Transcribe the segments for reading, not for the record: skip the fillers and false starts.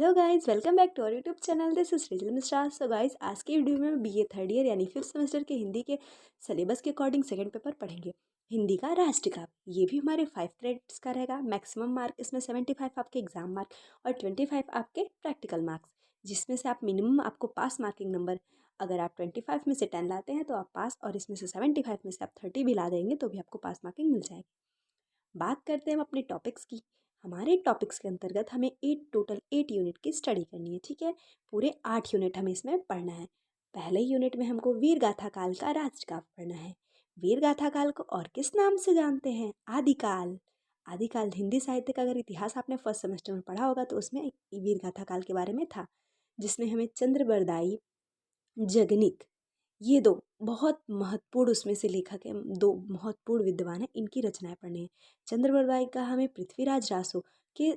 Hello guys, welcome back to our YouTube channel. This is Rijal Mishra. So guys, आज की video में BA third year यानी fifth semester के हिंदी के सिलेबस के अकॉर्डिंग सेकंड पेपर पढ़ेंगे। हिंदी का राष्ट्रकाव्य, ये भी हमारे 5 क्रेडिट्स का रहेगा। मैक्सिमम मार्क इसमें 75 आपके एग्जाम मार्क और 25 आपके प्रैक्टिकल मार्क्स, जिसमें से आप मिनिमम आपको पास मार्किंग नंबर, अगर आप 25 में से 10 लाते हैं तो आप पास, और इसमें से 75 में से आप 30 भी ला देंगे तो भी आपको पास मार्किंग मिल जाएगी। बात करते हैं हम अपने टॉपिक्स की। हमारे टॉपिक्स के अंतर्गत हमें टोटल 8 यूनिट की स्टडी करनी है। ठीक है, पूरे 8 यूनिट हमें इसमें पढ़ना है। पहले यूनिट में हमको वीर गाथा काल का राष्ट्रकाव्य पढ़ना है। वीर गाथा काल को और किस नाम से जानते हैं? आदिकाल। आदिकाल हिंदी साहित्य का अगर इतिहास आपने फर्स्ट सेमेस्टर में पढ़ा होगा तो उसमें वीर गाथा काल के बारे में था, जिसमें हमें चंद्रबरदाई, जगनिक, ये दो बहुत महत्वपूर्ण उसमें से लेखक हैं, दो महत्वपूर्ण विद्वान हैं, इनकी रचनाएं पढ़नी है। चंद्रबरदाई का हमें पृथ्वीराज रासो के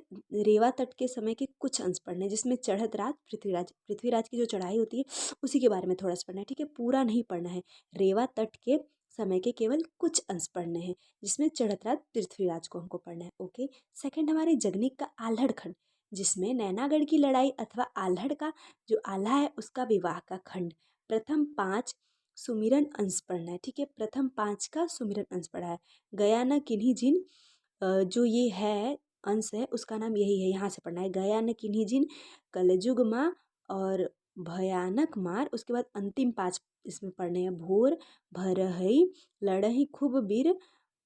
रेवा तट के समय के कुछ अंश पढ़ने हैं, जिसमें चढ़त राज पृथ्वीराज की जो चढ़ाई होती है उसी के बारे में थोड़ा सा पढ़ना है। ठीक है, पूरा नहीं पढ़ना है। रेवा तट के समय के केवल कुछ अंश पढ़ने हैं, जिसमें चढ़त राज पृथ्वीराज को हमको पढ़ना है। ओके। सेकंड हमारे जगनिक का आल्हड़ खंड, जिसमें नैनागढ़ की लड़ाई अथवा आल्हड़ का जो आल्हा है उसका विवाह का खंड। प्रथम 5 सुमिरन अंश पढ़ना है। ठीक है, प्रथम 5 का सुमिरन अंश पढ़ा है। गया न किन्हीं जिन, जो ये है अंश है उसका नाम यही है, यहाँ से पढ़ना है। गया न किन्हीं जिन, कलजुग माँ और भयानक मार। उसके बाद अंतिम 5 इसमें पढ़ने हैं। भोर भरहई लड़ही खूब बीर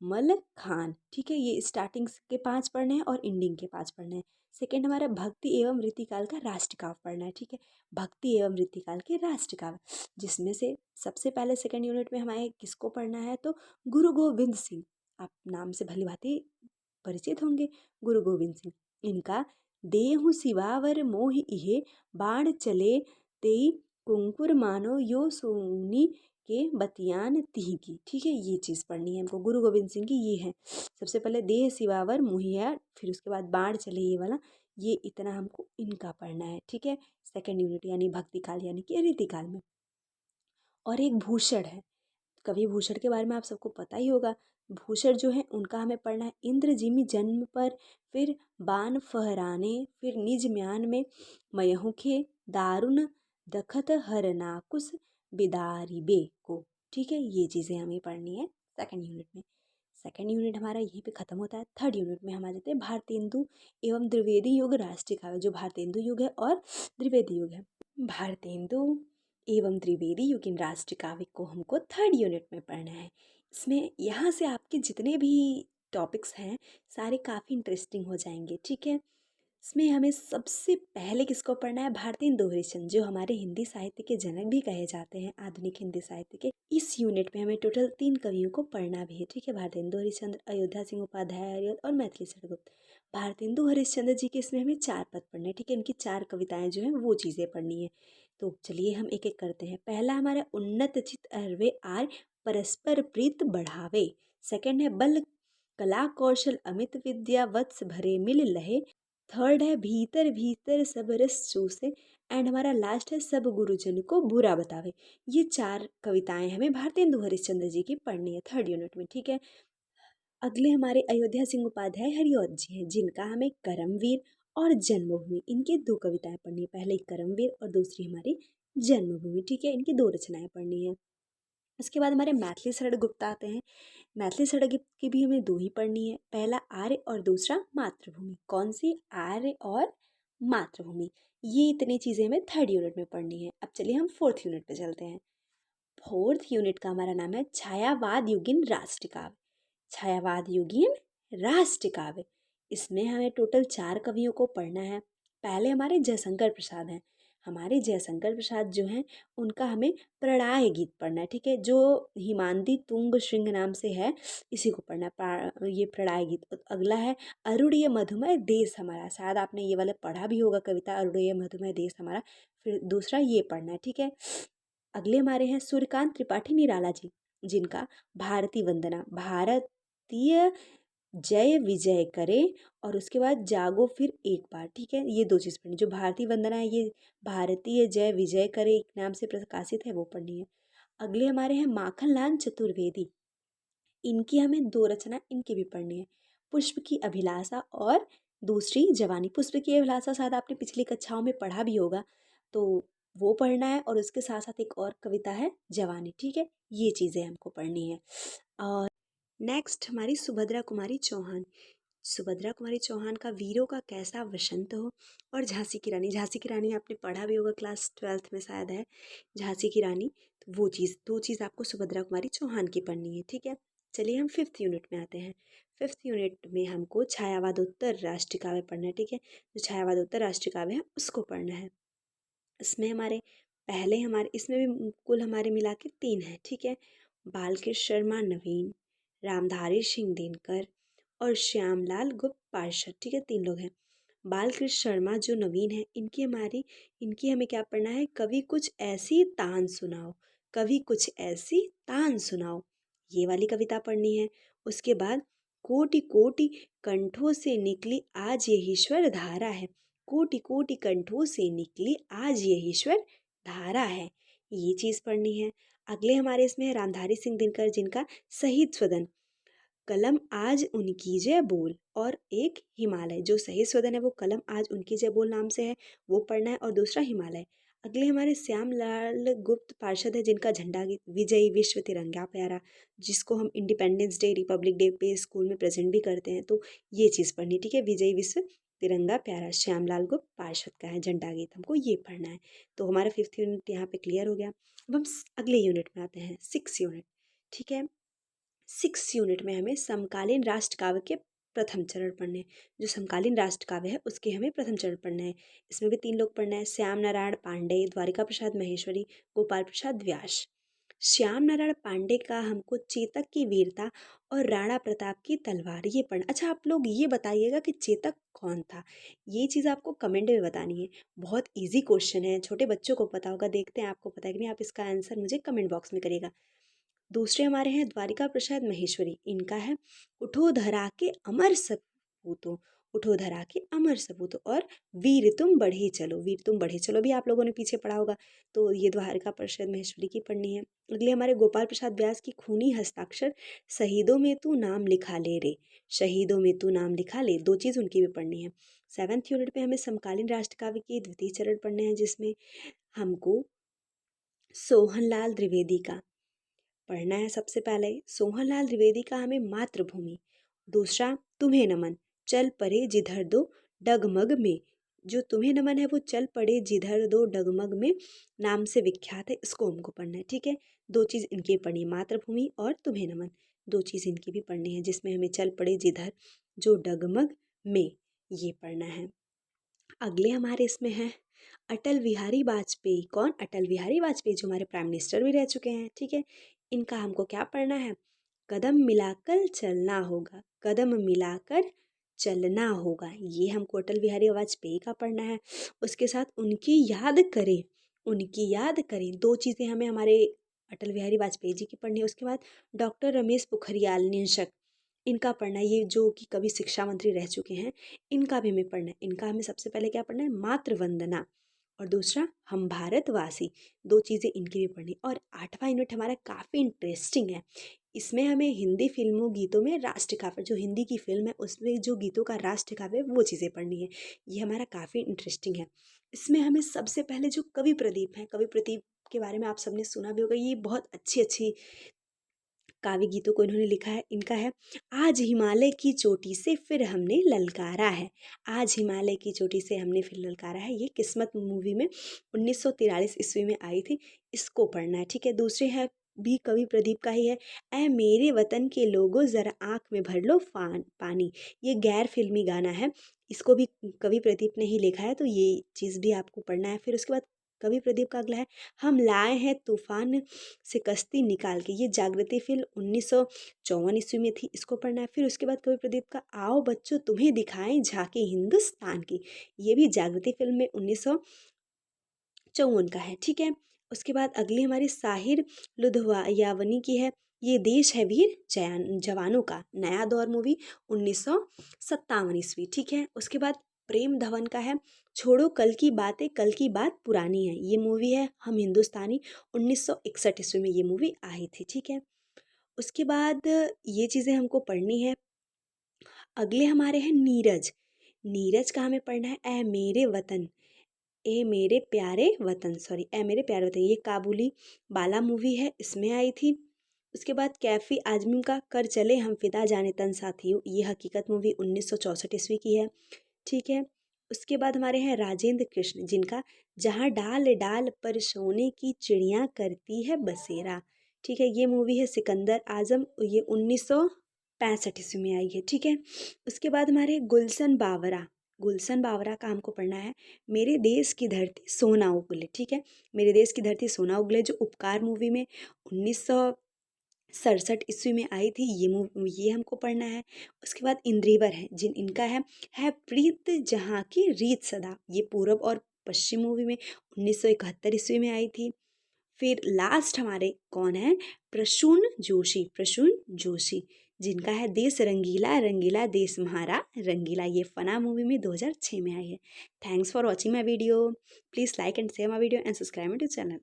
मल खान। ठीक है, ये स्टार्टिंग के 5 पढ़ने हैं और एंडिंग के 5 पढ़ने हैं। सेकेंड हमारा भक्ति एवं रीतिकाल का राष्ट्रकाव्य पढ़ना है। ठीक है, भक्ति एवं रीतिकाल के राष्ट्रकाव्य, जिसमें से सबसे पहले सेकंड यूनिट में हमारे किसको पढ़ना है? तो गुरु गोविंद सिंह, आप नाम से भली भांति परिचित होंगे। गुरु गोविंद सिंह, इनका देहु सिवावर मोह इहे बाण चले तेई कुंकुर मानो यो सोनी के बतियान तिह की। ठीक है, ये चीज़ पढ़नी है हमको गुरु गोविंद सिंह की। ये है सबसे पहले देह सिवावर मोहिया, फिर उसके बाद बाण चले ये वाला, ये इतना हमको इनका पढ़ना है। ठीक है, सेकेंड यूनिट यानी भक्ति काल यानी कि रीतिकाल में। और एक भूषण है, कवि भूषण के बारे में आप सबको पता ही होगा। भूषण जो है उनका हमें पढ़ना है। इंद्र जिमि जन्म पर, फिर बाण फहराने, फिर निज म्यान में मयहुखे दारुण दखत हरनाकुस बिदारी बे को। ठीक है, ये चीज़ें हमें पढ़नी है सेकंड यूनिट में। सेकंड यूनिट हमारा यहीं पे ख़त्म होता है। थर्ड यूनिट में हम आ जाते हैं भारतेंदु एवं द्विवेदी युग राष्ट्रीय काव्य, जो भारतेंदु युग है और द्विवेदी युग है। भारतेंदु एवं द्विवेदी युग इन राष्ट्रीय काव्य को हमको थर्ड यूनिट में पढ़ना है। इसमें यहाँ से आपके जितने भी टॉपिक्स हैं सारे काफ़ी इंटरेस्टिंग हो जाएंगे। ठीक है, इसमें हमें सबसे पहले किसको पढ़ना है? भारतेंदु हरिश्चंद्र, जो हमारे हिंदी साहित्य के जनक भी कहे जाते हैं, आधुनिक हिंदी साहित्य के। इस यूनिट में हमें टोटल 3 कवियों को पढ़ना भी है। ठीक है, भारतेंदु हरिश्चंद्र, अयोध्या सिंह उपाध्याय आर्य और मैथिली शरण गुप्त। भारतेंदु हरिश्चंद्र जी के इसमें हमें 4 पद पढ़ने हैं। ठीक है, इनकी 4 कविताएं जो हैं वो चीज़ें पढ़नी है। तो चलिए हम एक एक करते हैं। पहला हमारा उन्नत चित अरवे आर परस्पर प्रीत बढ़ावे। सेकंड है बल कला कौशल अमित विद्या वत्स भरे मिल लहे। थर्ड है भीतर भीतर सब रस चूसे। एंड हमारा लास्ट है सब गुरुजन को बुरा बतावे। ये 4 कविताएं हमें भारतेंदु हरिश्चंद्र जी की पढ़नी है थर्ड यूनिट में। ठीक है, अगले हमारे अयोध्या सिंह उपाध्याय हरिऔध जी हैं, जिनका हमें करमवीर और जन्मभूमि, इनकी 2 कविताएं पढ़नी है। पहले करमवीर और दूसरी हमारी जन्मभूमि। ठीक है, इनकी 2 रचनाएं पढ़नी है। उसके बाद हमारे मैथिली शरण गुप्त आते हैं। मैथिली शरण गुप्त की भी हमें 2 ही पढ़नी है, पहला आर्य और दूसरा मातृभूमि। कौन सी? आर्य और मातृभूमि। ये इतनी चीज़ें हमें थर्ड यूनिट में पढ़नी है। अब चलिए हम फोर्थ यूनिट पे चलते हैं। फोर्थ यूनिट का हमारा नाम है छायावाद युगीन राष्ट्र काव्य। छायावाद युगीन राष्ट्र काव्य, इसमें हमें टोटल 4 कवियों को पढ़ना है। पहले हमारे जयशंकर प्रसाद हैं। हमारे जयशंकर प्रसाद जो हैं उनका हमें प्रणय गीत पढ़ना है। ठीक है, जो हिमांदी तुंग श्रृंग नाम से है, इसी को पढ़ना है, ये प्रणय गीत। अगला है अरुणीय मधुमय देश हमारा, शायद आपने ये वाला पढ़ा भी होगा कविता, अरुणीय मधुमय देश हमारा। फिर दूसरा ये पढ़ना है। ठीक है, अगले हमारे हैं सूर्यकांत त्रिपाठी निराला जी, जिनका भारती वंदना, भारतीय जय विजय करे, और उसके बाद जागो फिर एक बार। ठीक है, ये 2 चीज़ पढ़नी। जो भारती वंदना है ये भारतीय जय विजय करे एक नाम से प्रकाशित है, वो पढ़नी है। अगले हमारे हैं माखनलाल चतुर्वेदी, इनकी हमें 2 रचना इनकी भी पढ़नी है, पुष्प की अभिलाषा और दूसरी जवानी पुष्प की अभिलाषा, शायद आपने पिछली कक्षाओं में पढ़ा भी होगा, तो वो पढ़ना है। और उसके साथ साथ एक और कविता है जवानी, ठीक है, ये चीज़ें हमको पढ़नी है। और नेक्स्ट हमारी सुभद्रा कुमारी चौहान। सुभद्रा कुमारी चौहान का वीरों का कैसा वसंत हो, और झांसी की रानी। झांसी की रानी आपने पढ़ा भी होगा, क्लास 12th में शायद है झांसी की रानी। तो वो चीज़, दो चीज़ आपको सुभद्रा कुमारी चौहान की पढ़नी है, ठीक है। चलिए हम 5th यूनिट में आते हैं। 5th यूनिट में हमको छायावादोत्तर राष्ट्रीय काव्य पढ़ना है, ठीक है। जो छायावादोत्तर राष्ट्रीय काव्य है उसको पढ़ना है। इसमें हमारे पहले हमारे इसमें भी कुल हमारे मिला के 3 हैं, ठीक है। बालकृष्ण शर्मा नवीन, रामधारी सिंह दिनकर और श्यामलाल गुप्त पार्षद, ठीक है, 3 लोग हैं। बालकृष्ण शर्मा जो नवीन है, इनकी हमें क्या पढ़ना है, कवि कुछ ऐसी तान सुनाओ। कवि कुछ ऐसी तान सुनाओ, ये वाली कविता पढ़नी है। उसके बाद कोटि कोटि कंठों से निकली आज ये ईश्वर धारा है। कोटि कोटि कंठों से निकली आज ये ईश्वर धारा है, ये चीज़ पढ़नी है। अगले हमारे इसमें है रामधारी सिंह दिनकर, जिनका शहीद सदन, कलम आज उनकी जय बोल, और एक हिमालय। जो शहीद सदन है वो कलम आज उनकी जय बोल नाम से है, वो पढ़ना है। और दूसरा हिमालय। अगले हमारे श्यामलाल गुप्त पार्षद है, जिनका झंडा गीत विजयी विश्व तिरंगा प्यारा, जिसको हम इंडिपेंडेंस डे, रिपब्लिक डे पे स्कूल में प्रेजेंट भी करते हैं, तो ये चीज़ पढ़नी, ठीक है। विजयी विश्व तिरंगा प्यारा श्यामलाल गुप्त पार्षद का है झंडा गीत, हमको ये पढ़ना है। तो हमारा 5th यूनिट यहाँ पे क्लियर हो गया। अब हम अगले यूनिट में आते हैं, 6th यूनिट, ठीक है। 6th यूनिट में हमें समकालीन राष्ट्र काव्य के प्रथम चरण पढ़ने हैं। जो समकालीन राष्ट्र काव्य है उसके हमें प्रथम चरण पढ़ना है। इसमें भी 3 लोग पढ़ना है, श्याम नारायण पांडे, द्वारिका प्रसाद महेश्वरी, गोपाल प्रसाद व्यास। श्याम नारायण पांडे का हमको चेतक की वीरता और राणा प्रताप की तलवार ये पढ़ना। अच्छा, आप लोग ये बताइएगा कि चेतक कौन था, ये चीज़ आपको कमेंट में बतानी है। बहुत इजी क्वेश्चन है, छोटे बच्चों को पता होगा। देखते हैं आपको पता है कि नहीं, आप इसका आंसर मुझे कमेंट बॉक्स में करिएगा। दूसरे हमारे हैं द्वारिका प्रसाद महेश्वरी, इनका है उठो धरा के अमर सपूतों, उठो धरा के अमर सपूतों, और वीर तुम बढ़े चलो। वीर तुम बढ़े चलो भी आप लोगों ने पीछे पढ़ा होगा, तो ये द्वारिका प्रसाद महेश्वरी की पढ़नी है। अगले हमारे गोपाल प्रसाद व्यास की खूनी हस्ताक्षर, शहीदों में तू नाम लिखा ले रे, शहीदों में तू नाम लिखा ले, दो चीज़ उनकी भी पढ़नी है। 7th यूनिट में हमें समकालीन राष्ट्र काव्य के द्वितीय चरण पढ़ने हैं, जिसमें हमको सोहनलाल द्विवेदी का पढ़ना है। सबसे पहले सोहनलाल द्विवेदी का हमें मातृभूमि, दूसरा तुम्हें नमन, चल पड़े जिधर दो डगमग में। जो तुम्हें नमन है वो चल पड़े जिधर दो डगमग में नाम से विख्यात है, इसको हमको पढ़ना है, ठीक है। दो चीज़ इनकी पढ़नी है, मातृभूमि और तुम्हें नमन, दो चीज़ इनकी भी पढ़नी है, जिसमें हमें चल पड़े जिधर जो डगमग में, ये पढ़ना है। अगले हमारे इसमें है अटल बिहारी वाजपेयी। कौन? अटल बिहारी वाजपेयी, जो हमारे प्राइम मिनिस्टर भी रह चुके हैं, ठीक है। इनका हमको क्या पढ़ना है, कदम मिलाकर चलना होगा, कदम मिलाकर चलना होगा, ये हमको अटल बिहारी वाजपेयी का पढ़ना है। उसके साथ उनकी याद करें, दो चीज़ें हमें हमारे अटल बिहारी वाजपेयी जी की पढ़नी है। उसके बाद डॉक्टर रमेश पोखरियाल निशंक, इनका पढ़ना है, ये जो कि कभी शिक्षा मंत्री रह चुके हैं, इनका भी हमें पढ़ना है। इनका हमें सबसे पहले क्या पढ़ना है, मातृ वंदना, और दूसरा हम भारतवासी, दो चीज़ें इनकी भी पढ़नी। और 8वां यूनिट हमारा काफ़ी इंटरेस्टिंग है। इसमें हमें हिंदी फिल्मों गीतों में राष्ट्र काव्य, जो हिंदी की फिल्म है उसमें जो गीतों का राष्ट्र काव्य है वो चीज़ें पढ़नी है। ये हमारा काफ़ी इंटरेस्टिंग है। इसमें हमें सबसे पहले जो कवि प्रदीप हैं, कवि प्रदीप के बारे में आप सबने सुना भी होगा, ये बहुत अच्छी अच्छी काव्य गीतों को इन्होंने लिखा है। इनका है आज हिमालय की चोटी से फिर हमने ललकारा है, आज हिमालय की चोटी से हमने फिर ललकारा है, ये किस्मत मूवी में 1943 ईस्वी में आई थी, इसको पढ़ना है, ठीक है। दूसरे है भी कवि प्रदीप का ही है, ऐ मेरे वतन के लोगों ज़रा आँख में भर लो पानी, ये गैर फिल्मी गाना है, इसको भी कवि प्रदीप ने ही लिखा है, तो ये चीज़ भी आपको पढ़ना है। फिर उसके बाद कवि प्रदीप का अगला है हम लाए हैं तूफान से कश्ती निकाल के, ये जागृति फिल्म 1954 ईस्वी में थी, इसको पढ़ना है। फिर उसके बाद कवि प्रदीप का आओ बच्चों तुम्हें दिखाएं झांकी हिंदुस्तान की, ये भी जागृति फिल्म में 1954 का है, ठीक है। उसके बाद अगली हमारी साहिर लुधियानवी की है, ये देश है वीर जवानों का, नया दौर मूवी 1957 ईस्वी, ठीक है। उसके बाद प्रेम धवन का है छोड़ो कल की बातें कल की बात पुरानी है, ये मूवी है हम हिंदुस्तानी, 1961 ईस्वी में ये मूवी आई थी, ठीक है। उसके बाद ये चीज़ें हमको पढ़नी है। अगले हमारे हैं नीरज, नीरज का हमें पढ़ना है ए मेरे वतन, ए मेरे प्यारे वतन, सॉरी ए मेरे प्यारे वतन, ये काबुली बाला मूवी है, इसमें आई थी। उसके बाद कैफी आजमी का कर चले हम फिदा जाने तन साथियों, ये हकीकत मूवी 1964 ईस्वी की है। ठीक है। उसके बाद हमारे हैं राजेंद्र कृष्ण, जिनका जहाँ डाल डाल पर सोने की चिड़िया करती है बसेरा। ठीक है, ये मूवी है सिकंदर आजम, ये 1965 ईस्वी में आई है। ठीक है। उसके बाद हमारे गुलशन बावरा, गुलशन बावरा का हमको पढ़ना है मेरे देश की धरती सोना उगले। ठीक है, मेरे देश की धरती सोना उगले जो उपकार मूवी में 1967 ईस्वी में आई थी, ये हमको पढ़ना है। उसके बाद इंद्रिवर है, जिन इनका है प्रीत जहाँ की रीत सदा, ये पूरब और पश्चिम मूवी में 1971 ईस्वी में आई थी। फिर लास्ट हमारे कौन है, प्रसून जोशी, प्रसून जोशी, जिनका है देश रंगीला रंगीला देश म्हारा रंगीला, ये फना मूवी में 2006 में आई है। Thanks for watching my video, please like and share my video and subscribe my to channel.